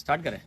Start करें।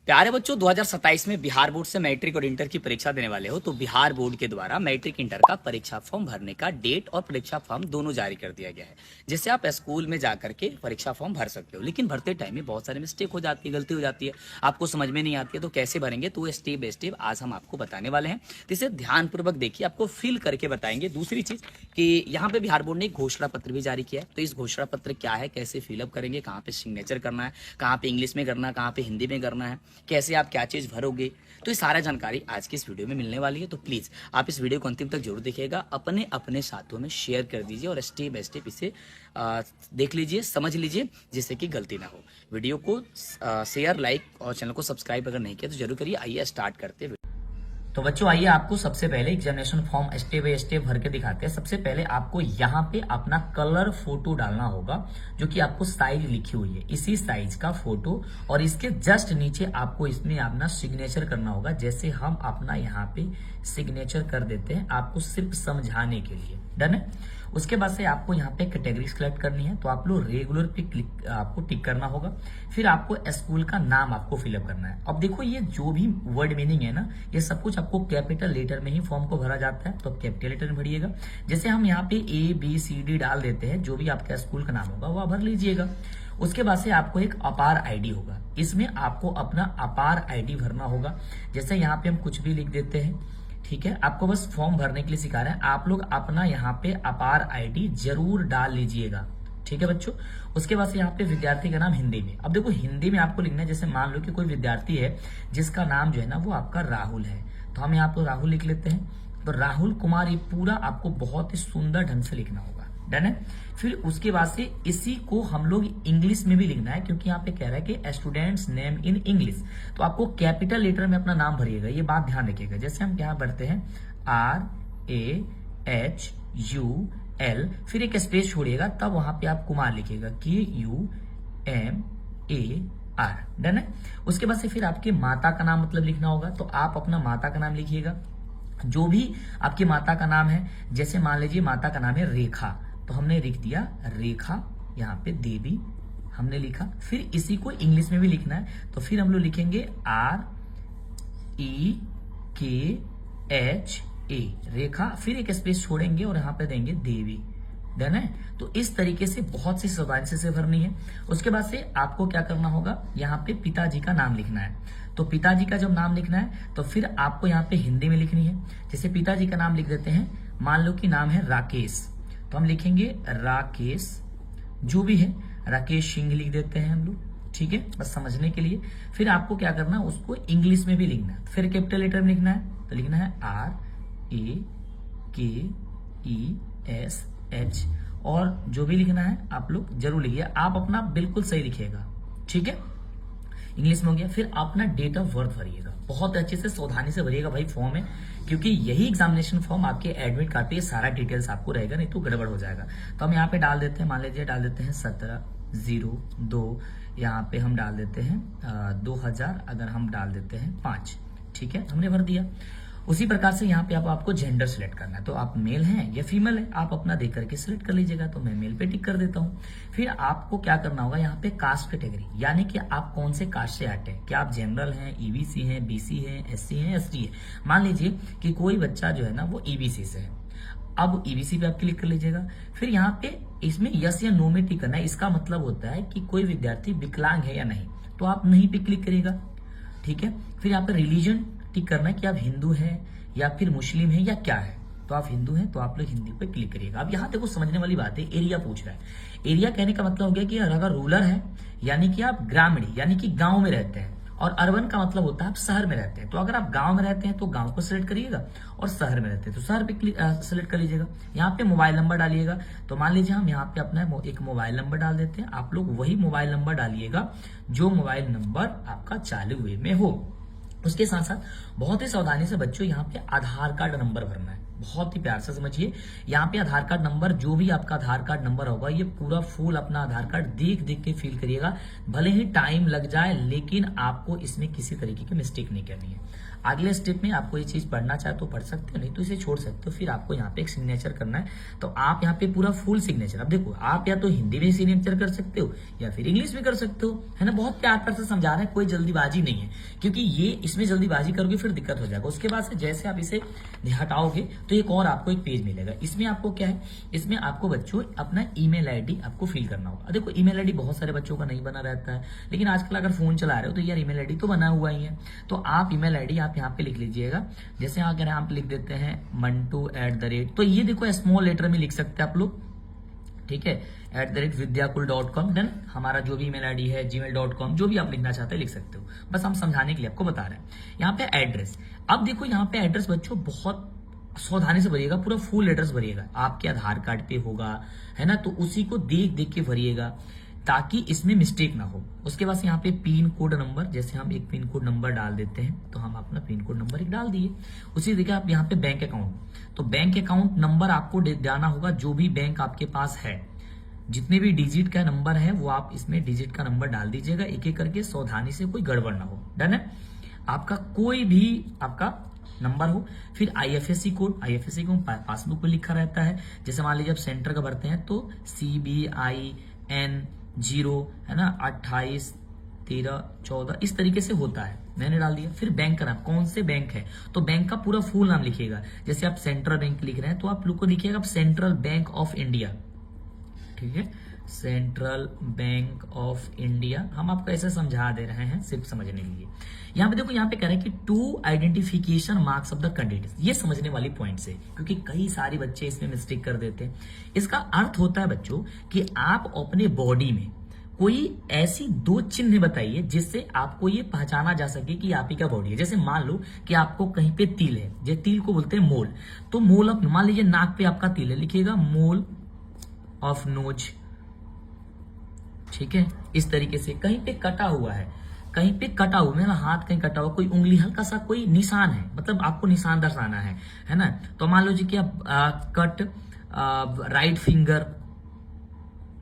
प्यारे बच्चों, 2027 में बिहार बोर्ड से मैट्रिक और इंटर की परीक्षा देने वाले हो तो बिहार बोर्ड के द्वारा मैट्रिक इंटर का परीक्षा फॉर्म भरने का डेट और परीक्षा फॉर्म दोनों जारी कर दिया गया है, जिससे आप स्कूल में जाकर के परीक्षा फॉर्म भर सकते हो। लेकिन भरते टाइम में बहुत सारे मिस्टेक हो जाती है, गलती हो जाती है, आपको समझ में नहीं आती है, तो कैसे भरेंगे तो स्टेप बाय स्टेप आज हम आपको बताने वाले हैं। तो इसे ध्यानपूर्वक देखिए, आपको फिल करके बताएंगे। दूसरी चीज कि यहाँ पे बिहार बोर्ड ने एक घोषणा पत्र भी जारी किया है, तो इस घोषणा पत्र क्या है, कैसे फिलअप करेंगे, कहाँ पे सिग्नेचर करना है, कहाँ पे इंग्लिश में करना है, कहाँ पे हिंदी में करना है, कैसे आप क्या चीज भरोगे, तो ये सारा जानकारी आज की इस वीडियो में मिलने वाली है। तो प्लीज आप इस वीडियो को अंतिम तक जरूर देखिएगा, अपने अपने साथियों में शेयर कर दीजिए और स्टेप बाय स्टेप इसे देख लीजिए, समझ लीजिए, जिससे कि गलती ना हो। वीडियो को शेयर, लाइक और चैनल को सब्सक्राइब अगर नहीं किया तो जरूर करिए। आइए स्टार्ट करते हैं। तो बच्चों आइए आपको सबसे पहले examination form step by step भर के दिखाते हैं। सबसे पहले आपको यहाँ पे अपना कलर फोटो डालना होगा, जो कि आपको साइज लिखी हुई है, इसी साइज का फोटो, और इसके जस्ट नीचे आपको इसमें अपना सिग्नेचर करना होगा। जैसे हम अपना यहाँ पे सिग्नेचर कर देते हैं, आपको सिर्फ समझाने के लिए। डन है। उसके बाद से आपको यहाँ पे कैटेगरी सिलेक्ट करनी है, तो आप लोग रेगुलर पे आपको टिक करना होगा। फिर आपको स्कूल का नाम आपको फिलअप करना है। अब देखो, ये जो भी वर्ड मीनिंग है ना, ये सब कुछ आपको कैपिटल लेटर में ही फॉर्म को भरा जाता है, तो आप कैपिटल लेटर में भरिएगा। जैसे हम यहाँ पे ABCD डाल देते हैं, जो भी आपका स्कूल का नाम होगा वह भर लीजिएगा। उसके बाद से आपको एक अपार आईडी होगा, इसमें आपको अपना अपार आईडी भरना होगा। जैसे यहाँ पे हम कुछ भी लिख देते हैं, ठीक है, आपको बस फॉर्म भरने के लिए सिखा रहे हैं। आप लोग अपना यहाँ पे अपार आईडी जरूर डाल लीजिएगा, ठीक है बच्चों। उसके बाद से यहाँ पे विद्यार्थी का नाम हिंदी में। अब देखो, हिंदी में आपको लिखना है, जैसे मान लो कि कोई विद्यार्थी है जिसका नाम जो है ना वो आपका राहुल है, तो हम यहाँ पे राहुल लिख लेते हैं। तो राहुल कुमार, ये पूरा आपको बहुत ही सुंदर ढंग से लिखना होगा। डन है। फिर उसके बाद से इसी को हम लोग इंग्लिश में भी लिखना है, क्योंकि यहाँ पे कह रहा है कि स्टूडेंट्स नेम इन इंग्लिश, तो आपको कैपिटल लेटर में अपना नाम भरिएगा, ये बात ध्यान रखिएगा। जैसे हम क्या भरते हैं, RAHUL, फिर एक स्पेस छोड़िएगा, तब वहां पे आप कुमार लिखिएगा, KUMAR। डन है। उसके बाद से फिर आपके माता का नाम मतलब लिखना होगा, तो आप अपना माता का नाम लिखिएगा, जो भी आपकी माता का नाम है। जैसे मान लीजिए माता का नाम है रेखा, तो हमने लिख दिया रेखा, यहाँ पे देवी हमने लिखा। फिर इसी को इंग्लिश में भी लिखना है, तो फिर हम लोग लिखेंगे REKHA, रेखा, फिर एक स्पेस छोड़ेंगे और यहाँ पे देंगे देवी। डन है। तो इस तरीके से बहुत सी सावधानी से भरनी है। उसके बाद से आपको क्या करना होगा, यहाँ पे पिताजी का नाम लिखना है। तो पिताजी का जब नाम लिखना है तो फिर आपको यहाँ पे हिंदी में लिखनी है। जैसे पिताजी का नाम लिख देते हैं, मान लो कि नाम है राकेश, तो हम लिखेंगे राकेश, जो भी है, राकेश सिंह लिख देते हैं हम लोग, ठीक है, बस समझने के लिए। फिर आपको क्या करना है, उसको इंग्लिश में भी लिखना है, फिर कैपिटल लेटर में लिखना है, तो लिखना है RAKESH, और जो भी लिखना है आप लोग जरूर लिखिए, आप अपना बिल्कुल सही लिखिएगा, ठीक है। इंग्लिश में हो गया। फिर अपना डेट ऑफ बर्थ भरिएगा, बहुत अच्छे से सावधानी से भरिएगा भाई फॉर्म है, क्योंकि यही एग्जामिनेशन फॉर्म आपके एडमिट कार्ड पे सारा डिटेल्स आपको रहेगा, नहीं तो गड़बड़ हो जाएगा। तो हम यहाँ पे डाल देते हैं, मान लीजिए डाल देते हैं 17/02, यहाँ पे हम डाल देते हैं 2000, अगर हम डाल देते हैं 5, ठीक है, हमने भर दिया। उसी प्रकार से यहाँ पे आपको जेंडर सिलेक्ट करना है, तो आप मेल हैं या फीमेल है, आप अपना देख करके सिलेक्ट कर लीजिएगा। तो मैं मेल पे टिक कर देता हूँ। फिर आपको क्या करना होगा, यहाँ पे कास्ट कैटेगरी, यानी कि आप कौन से कास्ट से आते हैं, क्या आप जनरल हैं, EBC हैं, BC हैं, SC हैं, ST है। मान लीजिए कि कोई बच्चा जो है ना वो EBC से है, अब EBC पे आप क्लिक कर लीजिएगा। फिर यहाँ पे इसमें यस या नो में टिक करना है। इसका मतलब होता है कि कोई विद्यार्थी विकलांग है या नहीं, तो आप नहीं पे क्लिक करिएगा, ठीक है। फिर यहाँ पे रिलीजन टिक करना है कि आप हिंदू हैं या फिर मुस्लिम हैं या क्या है, तो आप हिंदू हैं तो आप लोग हिंदी पे क्लिक करिएगा। अब यहाँ देखो समझने वाली बात है, एरिया पूछ रहा है। एरिया कहने का मतलब हो गया कि अगर रूरल है यानी कि आप ग्रामीण यानी कि गांव में रहते हैं, और अर्बन का मतलब होता है आप शहर में रहते हैं। तो अगर आप गांव में रहते हैं तो गांव को सिलेक्ट करिएगा, और शहर में रहते हैं तो शहर पे सिलेक्ट कर लीजिएगा। यहाँ पे मोबाइल नंबर डालिएगा, तो मान लीजिए हम यहाँ पे अपना एक मोबाइल नंबर डाल देते हैं। आप लोग वही मोबाइल नंबर डालिएगा जो मोबाइल नंबर आपका चालू हुए में हो। उसके साथ साथ बहुत ही सावधानी से बच्चों यहाँ पे आधार कार्ड नंबर भरना है। बहुत ही प्यार से समझिए। यहाँ पे आधार कार्ड नंबर, जो भी आपका आधार कार्ड नंबर होगा, ये पूरा फुल अपना आधार कार्ड देख देख के फिल करिएगा। भले ही टाइम लग जाए, लेकिन आपको इसमें किसी तरीके की मिस्टेक नहीं करनी है। अगले स्टेप में आपको ये चीज पढ़ना चाहे तो पढ़ सकते हो, नहीं तो इसे छोड़ सकते हो। फिर आपको यहाँ पे एक सिग्नेचर करना है, तो आप यहाँ पे पूरा फुल सिग्नेचर, अब देखो आप या तो हिंदी में सिग्नेचर कर सकते हो या फिर इंग्लिश में कर सकते हो, है ना। बहुत प्यार प्यार से समझा रहे हैं, कोई जल्दीबाजी नहीं है, क्योंकि ये इसमें जल्दीबाजी करोगे फिर दिक्कत हो जाएगा। उसके बाद से जैसे आप इसे हटाओगे तो एक और आपको एक पेज मिलेगा। इसमें आपको क्या है, इसमें आपको बच्चों अपना ईमेल आईडी आपको फिल करना होगा। देखो ईमेल आईडी बहुत सारे बच्चों का नहीं बना रहता है, लेकिन आजकल अगर फोन चला रहे हो तो यार ईमेल आईडी तो बना हुआ ही है। तो आप ईमेल आईडी आप यहाँ पे लिख लीजिएगा। जैसे अगर आप लिख देते हैं mantu@, तो ये देखो स्मॉल लेटर में लिख सकते हैं आप लोग, ठीक है, @vidyakul.com। देन हमारा जो भी ईमेल आईडी है gmail.com, जो भी आप लिखना चाहते हैं लिख सकते हो। बस हम समझाने के लिए आपको बता रहे हैं। यहाँ पे एड्रेस, अब देखो यहाँ पे एड्रेस बच्चों बहुत सावधानी से भरिएगा, पूरा फुल एड्रेस भरिएगा, आपके आधार कार्ड पे होगा, है ना। तो उसी को देख देख के भरिएगा ताकि इसमें मिस्टेक ना हो। उसके बाद यहाँ पे पिन कोड नंबर, जैसे हम एक पिन कोड नंबर डाल देते हैं, तो हम अपना पिन कोड नंबर एक डाल दिए। उसी देखिए आप यहाँ पे बैंक अकाउंट, तो बैंक अकाउंट नंबर आपको डालना होगा, जो भी बैंक आपके पास है, जितने भी डिजिट का नंबर है वो आप इसमें डिजिट का नंबर डाल दीजिएगा, एक एक करके, सावधानी से, कोई गड़बड़ ना हो। डन है। आपका कोई भी आपका नंबर हो, फिर IFSC code, IFSC code passbook में लिखा रहता है। जैसे मान लीजिए आप सेंटर का भरते हैं तो CBIN0, है ना, 28 13 14 इस तरीके से होता है, मैंने डाल दिया। फिर बैंक का नाम, कौन से बैंक है, तो बैंक का पूरा फुल नाम लिखिएगा। जैसे आप सेंट्रल बैंक लिख रहे हैं तो आप लोग को लिखिएगा सेंट्रल बैंक ऑफ इंडिया, ठीक है, सेंट्रल बैंक ऑफ इंडिया। हम आपको ऐसे समझा दे रहे हैं सिर्फ समझने के लिए। यहाँ पे देखो, यहाँ पे कह रहे हैं कि 2 identification marks of the candidate, ये समझने वाली पॉइंट्स है, क्योंकि कई सारे बच्चे इसमें मिस्टेक कर देते हैं। इसका अर्थ होता है बच्चों कि आप अपने बॉडी में कोई ऐसी 2 चिन्ह बताइए जिससे आपको ये पहचाना जा सके कि आप ही का बॉडी है। जैसे मान लो कि आपको कहीं पे तिल है, जो तिल को बोलते हैं मोल, तो मोल ऑफ, मान लीजिए नाक पे आपका तिल है, लिखिएगा मोल ऑफ नोज, ठीक है। इस तरीके से कहीं पे कटा हुआ है, कहीं पे कटा हुआ, मेरा हाथ कहीं कटा हुआ, कोई उंगली हल्का सा कोई निशान है, मतलब आपको निशान दर्शाना है ना। तो मान लो जी कि आप कट राइट फिंगर,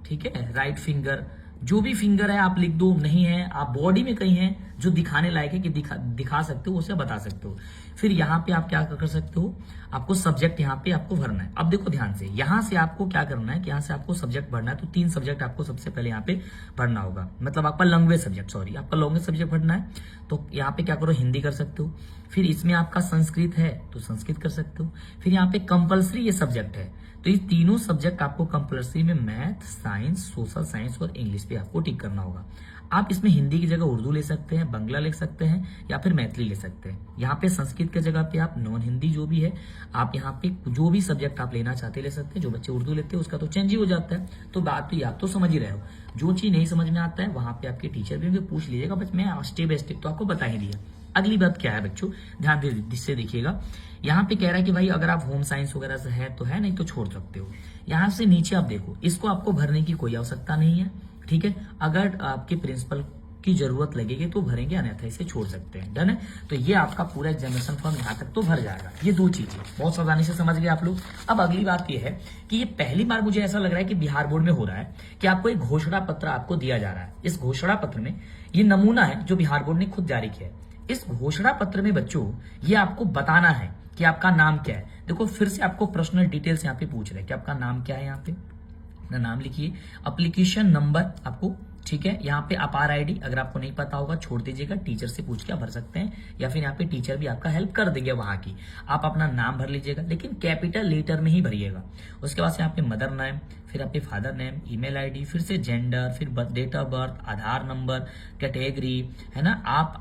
ठीक है, राइट फिंगर, जो भी फिंगर है आप लिख दो। नहीं है, आप बॉडी में कहीं है जो दिखाने लायक है कि दिखा सकते हो, उसे बता सकते हो। फिर यहाँ पे आप क्या कर सकते हो, आपको सब्जेक्ट यहाँ पे आपको भरना है। अब देखो ध्यान से, यहाँ से आपको क्या करना है कि यहाँ से आपको सब्जेक्ट भरना है, तो 3 सब्जेक्ट आपको सबसे पहले यहाँ पे भरना होगा, मतलब आपका लैंग्वेज सब्जेक्ट, सॉरी, आपका लैंग्वेज सब्जेक्ट भरना है। तो यहाँ पे क्या करो, हिंदी कर सकते हो। फिर इसमें आपका संस्कृत है तो संस्कृत कर सकते हो। फिर यहाँ पे कंपल्सरी ये सब्जेक्ट है, तो ये तीनों सब्जेक्ट आपको कंपल्सरी में मैथ, साइंस, सोशल साइंस और इंग्लिश पे आपको टिक करना होगा। आप इसमें हिंदी की जगह उर्दू ले सकते हैं, बांग्ला ले सकते हैं या फिर मैथिली ले सकते हैं। यहाँ पे संस्कृत की जगह पे आप नॉन हिंदी जो भी है, आप यहाँ पे जो भी सब्जेक्ट आप लेना चाहते ले सकते हैं। जो बच्चे उर्दू लेते हैं उसका तो चेंज ही हो जाता है। तो बात तो ये आप तो समझ ही रहे हो, जो चीज नहीं समझ में आता है वहां पे आपके टीचर भी पूछ लीजिएगा, बस मैं स्टेप बाय स्टेप तो आपको बता ही दिया। अगली बात क्या है बच्चों, ध्यान से देखिएगा। यहाँ पे कह रहा है कि भाई अगर आप होम साइंस वगैरह से है तो है, नहीं तो छोड़ सकते हो। यहाँ से नीचे आप देखो, इसको आपको भरने की कोई आवश्यकता नहीं है, ठीक है। अगर आपके प्रिंसिपल की जरूरत लगेगी तो भरेंगे, अन्यथा इसे छोड़ सकते हैं। डन है। तो ये आपका पूरा एग्जामिनेशन फॉर्म यहाँ तक तो भर जाएगा। ये 2 चीजें बहुत सावधानी से समझ गए आप लोग। अब अगली बात ये है कि ये पहली बार मुझे ऐसा लग रहा है कि बिहार बोर्ड में हो रहा है कि आपको एक घोषणा पत्र आपको दिया जा रहा है। इस घोषणा पत्र में ये नमूना है जो बिहार बोर्ड ने खुद जारी किया है। इस घोषणा पत्र में बच्चों ये आपको बताना है कि आपका नाम क्या है। देखो फिर से आपको पर्सनल डिटेल्स यहाँ पे पूछ रहे हैं कि आपका नाम क्या है। यहाँ पे अपना नाम लिखिए, एप्लीकेशन नंबर आपको, ठीक है। यहाँ पे अपार आईडी अगर आपको नहीं पता होगा छोड़ दीजिएगा, टीचर से पूछ के आप भर सकते हैं, या फिर यहाँ पे टीचर भी आपका हेल्प कर देंगे वहां की। आप अपना नाम भर लीजिएगा, लेकिन कैपिटल लेटर में ही भरिएगा। उसके बाद से यहाँ पे मदर नेम, फिर यहाँ पे फादर नेम, ईमेल आईडी, फिर से जेंडर, फिर date of birth, Aadhaar number, category, है ना।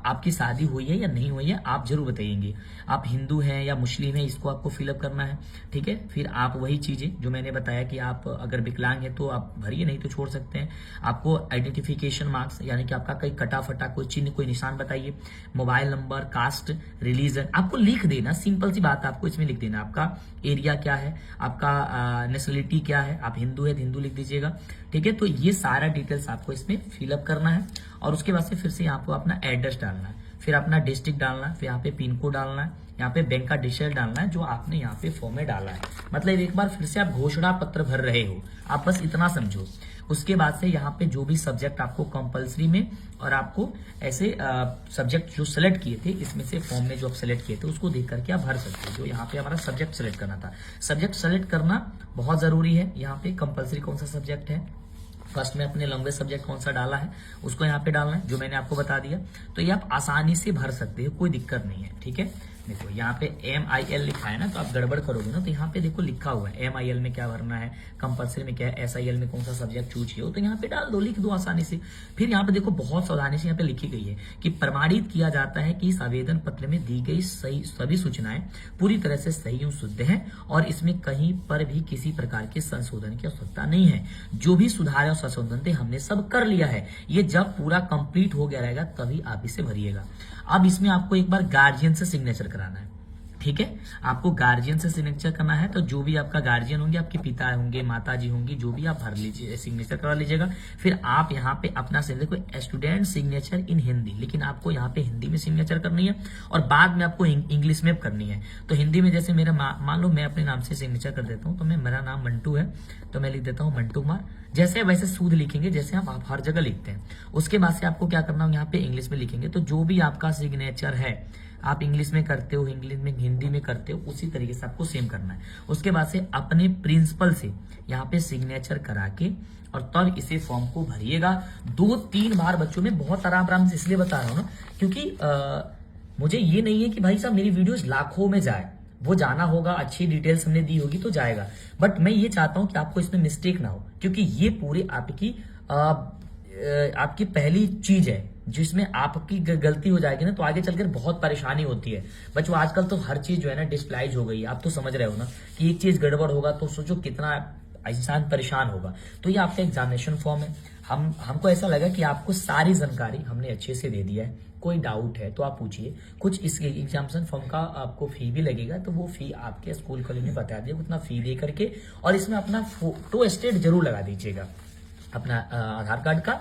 आपकी शादी हुई है या नहीं हुई है आप जरूर बताइएंगे। आप हिंदू हैं या मुस्लिम है, इसको आपको फिलअप करना है, ठीक है। फिर आप वही चीजें जो मैंने बताया कि आप अगर विकलांग है तो आप भरिए, नहीं तो छोड़ सकते हैं। आपको आइडेंटिफिकेशन मार्क्स, यानी कि आपका कहीं कटा फटा कोई चिन्ह, कोई निशान बताइए। मोबाइल नंबर, कास्ट, रिलीजन आपको लिख देना, सिंपल सी बात आपको इसमें लिख देना। आपका एरिया क्या है, आपका नेशनलिटी क्या है, आप हिंदू है तो हिंदू लिख दीजिएगा, ठीक है। तो ये सारा डिटेल्स आपको इसमें फिलअप करना है। और उसके बाद से फिर से यहाँ पे अपना एड्रेस डालना है, फिर अपना डिस्ट्रिक्ट डालना है, फिर यहाँ पे पिन कोड डालना है, यहाँ पे बैंक का डिटेल डालना है जो आपने यहाँ पे फॉर्म में डाला है। मतलब एक बार फिर से आप घोषणा पत्र भर रहे हो, आप बस इतना समझो। उसके बाद से यहाँ पे जो भी सब्जेक्ट आपको कंपलसरी में और आपको ऐसे सब्जेक्ट जो सेलेक्ट किए थे इसमें से फॉर्म में जो आप सेलेक्ट किए थे उसको देख करके आप भर सकते हो। जो यहाँ पे हमारा सब्जेक्ट सेलेक्ट करना था, सब्जेक्ट सेलेक्ट करना बहुत जरूरी है। यहाँ पे कंपलसरी कौन सा सब्जेक्ट है, फर्स्ट में अपने लैंग्वेज सब्जेक्ट कौन सा डाला है उसको यहाँ पे डालना है, जो मैंने आपको बता दिया। तो ये आप आसानी से भर सकते हो, कोई दिक्कत नहीं है, ठीक है। देखो यहाँ पे MIL लिखा है ना, तो आप गड़बड़ करोगे ना, तो यहाँ पे देखो लिखा हुआ है MIL में क्या भरना है, कंपलसरी में क्या है, SIL में कौन सा सब्जेक्ट चूज किया हो, तो यहाँ पे डाल दो, लिख दो आसानी से। फिर यहाँ पे देखो बहुत सावधानी से यहाँ पे लिखी गई है कि प्रमाणित किया जाता है कि इस आवेदन पत्र में दी गई सही सभी सूचनाएं पूरी तरह से सही एवं शुद्ध है और इसमें कहीं पर भी किसी प्रकार के संशोधन की आवश्यकता नहीं है। जो भी सुधार और संशोधन थे हमने सब कर लिया है। ये जब पूरा कंप्लीट हो गया रहेगा तभी आप इसे भरिएगा। अब इसमें आपको एक बार गार्जियन से सिग्नेचर कराना है, ठीक है। आपको गार्जियन से सिग्नेचर करना है, तो जो भी आपका गार्जियन होंगे, आपके पिता होंगे, माता जी होंगी, जो भी आप भर लीजिए, सिग्नेचर करा लीजिएगा। फिर आप यहाँ पे अपना देखो स्टूडेंट सिग्नेचर इन हिंदी, लेकिन आपको यहाँ पे हिंदी में सिग्नेचर करनी है और बाद में आपको इंग्लिश में करनी है। तो हिंदी में जैसे मेरा मान लो मैं अपने नाम से सिग्नेचर कर देता हूँ, तो मेरा नाम मंटू है तो मैं लिख देता हूँ मंटू कुमार। जैसे वैसे शुद्ध लिखेंगे जैसे आप हर जगह लिखते हैं। उसके बाद से आपको क्या करना है, यहाँ पे इंग्लिश में लिखेंगे। तो जो भी आपका सिग्नेचर है आप इंग्लिश में करते हो, इंग्लिश में हिंदी में करते हो, उसी तरीके से आपको सेम करना है। उसके बाद से अपने प्रिंसिपल से यहाँ पे सिग्नेचर करा के और तब इसे फॉर्म को भरिएगा। 2-3 बार बच्चों में बहुत आराम से इसलिए बता रहा हूँ ना, क्योंकि मुझे ये नहीं है कि भाई साहब मेरी वीडियोस लाखों में जाए, वो जाना होगा, अच्छी डिटेल्स हमने दी होगी तो जाएगा, बट मैं ये चाहता हूं कि आपको इसमें मिस्टेक ना हो, क्योंकि ये पूरी आपकी पहली चीज है जिसमें आपकी गलती हो जाएगी ना तो आगे चलकर बहुत परेशानी होती है। बच्चों आजकल तो हर चीज जो है ना डिजिटलाइज हो गई है, आप तो समझ रहे हो ना कि एक चीज गड़बड़ होगा तो सोचो कितना इंसान परेशान होगा। तो ये आपका एग्जामिनेशन फॉर्म है। हमको ऐसा लगा कि आपको सारी जानकारी हमने अच्छे से दे दिया है। कोई डाउट है तो आप पूछिए। कुछ इस एग्जामिनेशन फॉर्म का आपको फी भी लगेगा, तो वो फी आपके स्कूल कॉलेज में बता दिए उतना फी दे करके, और इसमें अपना फोटो स्टेट जरूर लगा दीजिएगा। अपना आधार कार्ड का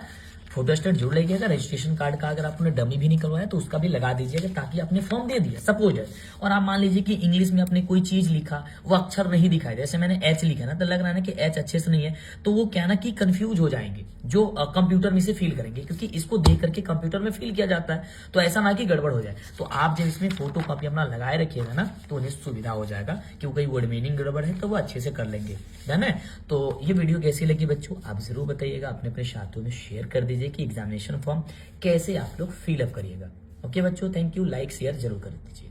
फोटो स्टेट जरूर लगेगा। रजिस्ट्रेशन कार्ड का अगर आपने डमी भी नहीं करवाया तो उसका भी लगा दीजिएगा, ताकि आपने फॉर्म दे दिया सपोज है, और आप मान लीजिए कि इंग्लिश में आपने कोई चीज लिखा वो अक्षर नहीं दिखाई दे, जैसे मैंने एच लिखा ना, तो लग रहा है ना कि एच अच्छे से नहीं है, तो वो क्या ना कि कंफ्यूज हो जाएंगे जो कंप्यूटर में से फील करेंगे, क्योंकि इसको देख करके कंप्यूटर में फील किया जाता है, तो ऐसा ना कि गड़बड़ हो जाए। तो आप जब इसमें फोटो कॉपी अपना लगाए रखिएगा ना तो उन्हें सुविधा हो जाएगा, क्योंकि वर्ड मीनिंग गड़बड़ है तो वो अच्छे से कर लेंगे, है ना। तो ये वीडियो कैसी लगी बच्चों आप जरूर बताइएगा, अपने अपने साथियों में शेयर कर दीजिए कि एग्जामिनेशन फॉर्म कैसे आप लोग फिल अप करिएगा। ओके बच्चों, थैंक यू, लाइक शेयर जरूर कर दीजिए।